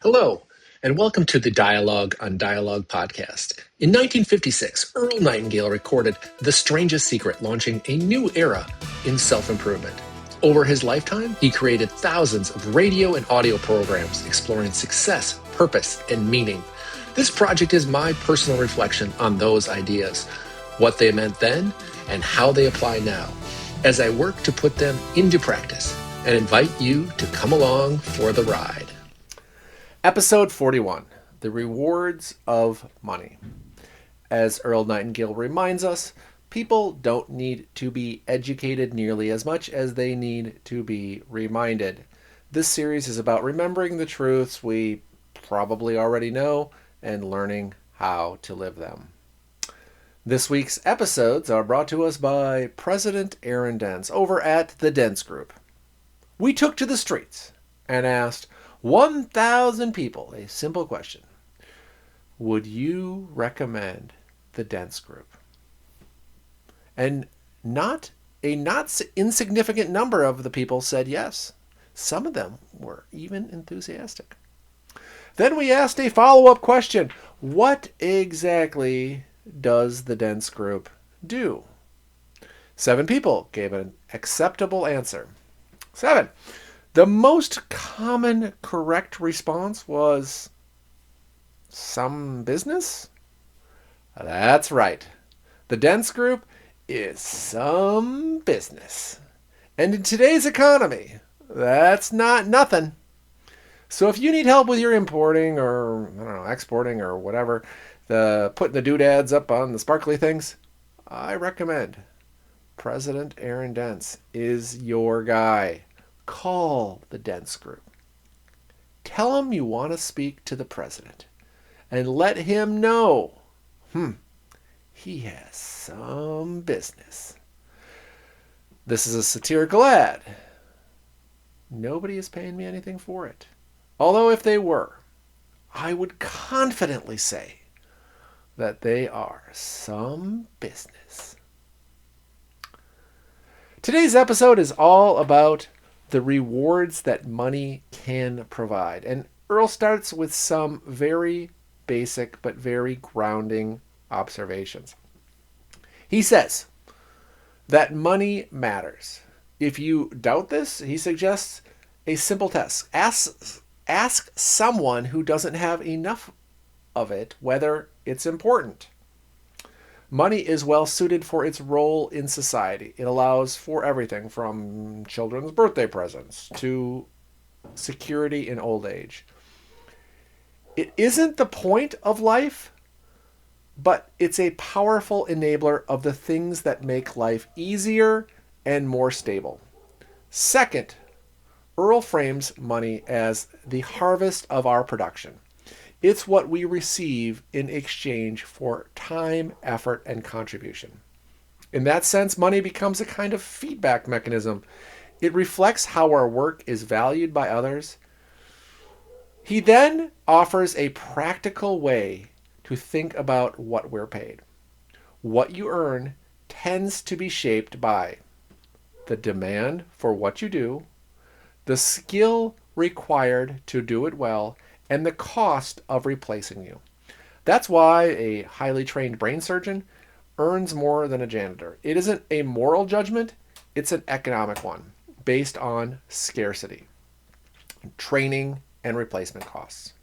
Hello, and welcome to the Dialogue on Dialogue podcast. In 1956, Earl Nightingale recorded The Strangest Secret, launching a new era in self-improvement. Over his lifetime, he created thousands of radio and audio programs exploring success, purpose, and meaning. This project is my personal reflection on those ideas, what they meant then, and how they apply now, as I work to put them into practice, and invite you to come along for the ride. Episode 41, The Rewards of Money. As Earl Nightingale reminds us, people don't need to be educated nearly as much as they need to be reminded. This series is about remembering the truths we probably already know and learning how to live them. This week's episodes are brought to us by President Aaron Dents over at the Dents Group. We took to the streets and asked 1,000 people a simple question. Would you recommend the Dents Group? And not insignificant number of the people said yes. Some of them were even enthusiastic. Then we asked a follow-up question. What exactly does the Dents Group do? 7 people gave an acceptable answer. 7. The most common correct response was some business? That's right. The Dents Group is some business. And in today's economy, that's not nothing. So if you need help with your importing or exporting or whatever, putting the doodads up on the sparkly things, I recommend President Aaron Dents is your guy. Call the Dents Group. Tell him you want to speak to the president and let him know he has some business. This is a satirical ad. Nobody is paying me anything for it. Although if they were, I would confidently say that they are some business. Today's episode is all about the rewards that money can provide. And Earl starts with some very basic but very grounding observations. He says that money matters. If you doubt this, he suggests a simple test. Ask someone who doesn't have enough of it whether it's important. Money is well suited for its role in society. It allows for everything from children's birthday presents to security in old age. It isn't the point of life, but it's a powerful enabler of the things that make life easier and more stable. Second, Earl frames money as the harvest of our production. It's what we receive in exchange for time, effort, and contribution. In that sense, money becomes a kind of feedback mechanism. It reflects how our work is valued by others. He then offers a practical way to think about what we're paid. What you earn tends to be shaped by the demand for what you do, the skill required to do it well, and the cost of replacing you. That's why a highly trained brain surgeon earns more than a janitor. It isn't a moral judgment, it's an economic one based on scarcity, training, and replacement costs.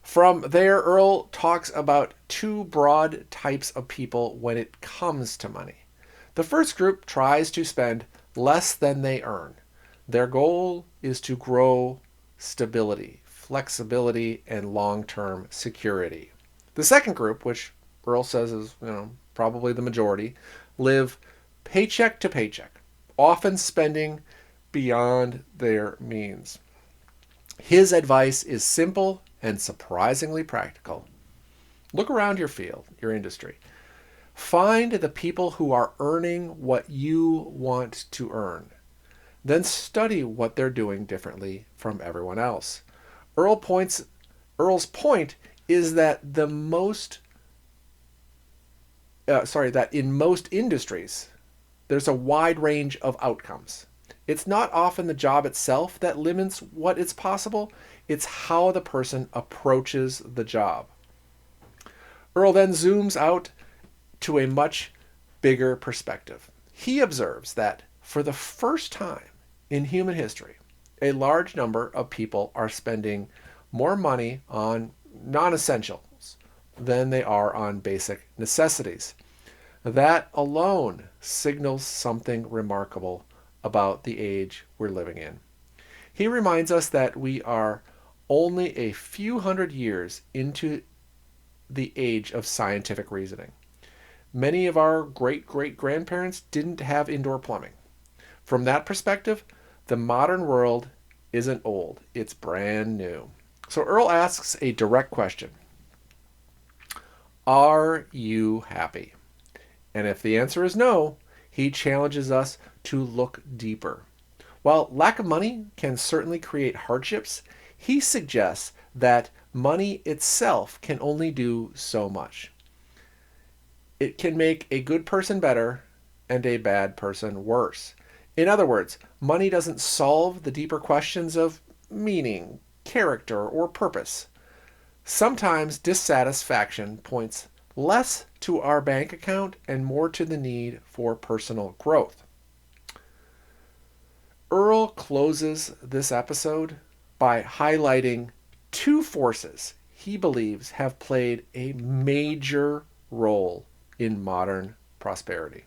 From there, Earl talks about 2 broad types of people when it comes to money. The first group tries to spend less than they earn. Their goal is to grow stability, flexibility, and long-term security. The second group, which Earl says is probably the majority, live paycheck to paycheck, often spending beyond their means. His advice is simple and surprisingly practical. Look around your field, your industry. Find the people who are earning what you want to earn. Then study what they're doing differently from everyone else. Earl's point is that that in most industries, there's a wide range of outcomes. It's not often the job itself that limits what is possible. it's how the person approaches the job. Earl then zooms out to a much bigger perspective. He observes that for the first time in human history, a large number of people are spending more money on non-essentials than they are on basic necessities. That alone signals something remarkable about the age we're living in. He reminds us that we are only a few hundred years into the age of scientific reasoning. Many of our great great grandparents didn't have indoor plumbing. From that perspective, the modern world isn't old, it's brand new. So Earl asks a direct question: are you happy? And if the answer is no, he challenges us to look deeper. While lack of money can certainly create hardships, he suggests that money itself can only do so much. It can make a good person better and a bad person worse. In other words, money doesn't solve the deeper questions of meaning, character, or purpose. Sometimes dissatisfaction points less to our bank account and more to the need for personal growth. Earl closes this episode by highlighting two forces he believes have played a major role in modern prosperity.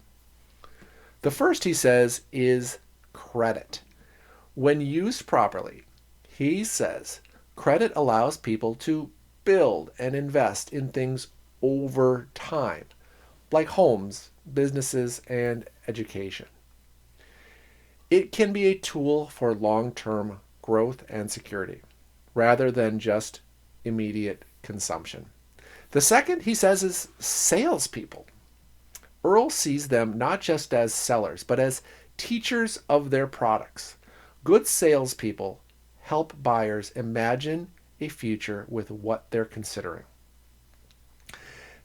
The first, he says, is credit. When used properly, he says, credit allows people to build and invest in things over time, like homes, businesses, and education. It can be a tool for long-term growth and security, rather than just immediate consumption. The second, he says, is salespeople. Earl sees them not just as sellers, but as teachers of their products. Good salespeople help buyers imagine a future with what they're considering.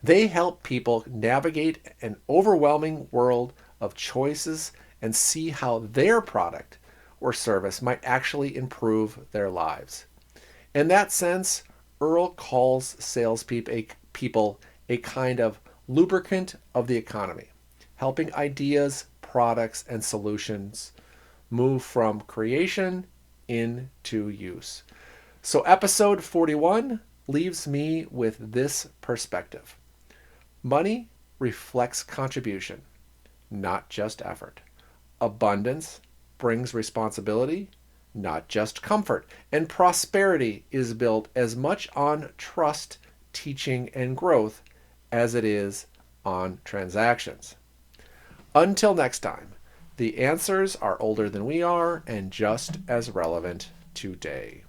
They help people navigate an overwhelming world of choices and see how their product or service might actually improve their lives. In that sense, Earl calls salespeople a kind of lubricant of the economy, helping ideas, products, and solutions move from creation into use. So episode 41 leaves me with this perspective. Money reflects contribution, not just effort. Abundance brings responsibility, not just comfort. And prosperity is built as much on trust, teaching, and growth as it is on transactions. Until next time, the answers are older than we are and just as relevant today.